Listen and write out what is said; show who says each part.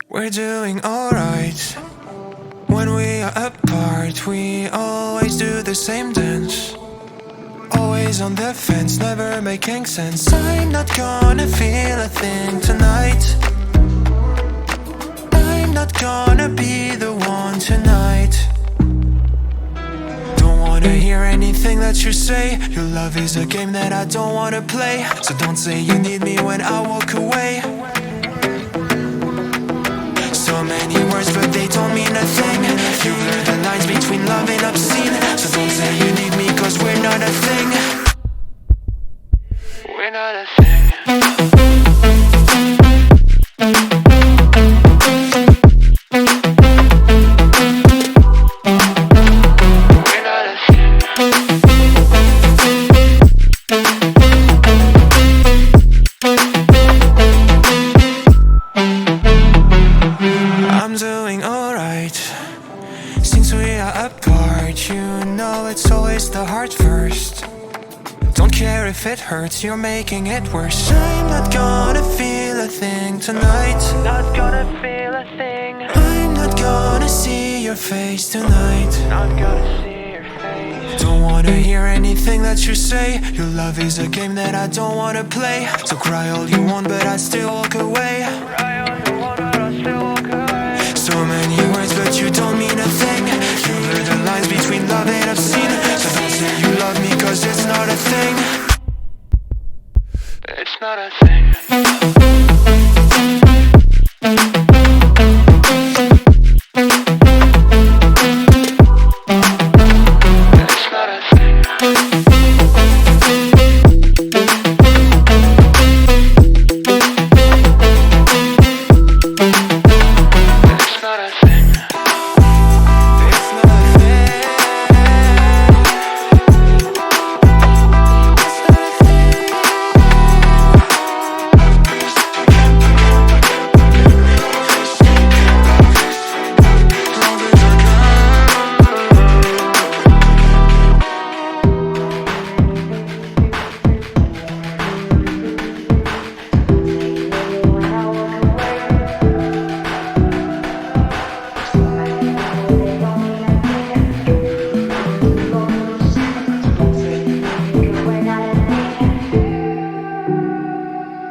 Speaker 1: We're doing alright. When we are apart, we always do the same dance. Always on the fence, never making sense. I'm not gonna feel a thing tonight. I'm not gonna be the one tonight. Don't wanna hear anything that you say. Your love is a game that I don't wanna play. So don't say you need me when I walk away. So many words but they don't mean a thing. You blur the lines between love and obscene. So don't say you need me cause we're not a thing. We're not a thing. We're not a thing. I'm doing alright. Since we are apart, you know it's always the heart first. Don't care if it hurts, you're making it worse. I'm not gonna feel a thing tonight.
Speaker 2: Not gonna feel a thing.
Speaker 1: I'm not gonna see your face tonight.
Speaker 2: Not gonna see your face.
Speaker 1: Don't wanna hear anything that you say. Your love is a game that I don't wanna play. So cry all you want but I still walk away.
Speaker 2: Cry all you want but I'll still walk away.
Speaker 1: So many words but you don't mean a thing. You blur the lines between love and obscene. So don't say you love me cause it's not a thing.
Speaker 2: It's not a thing.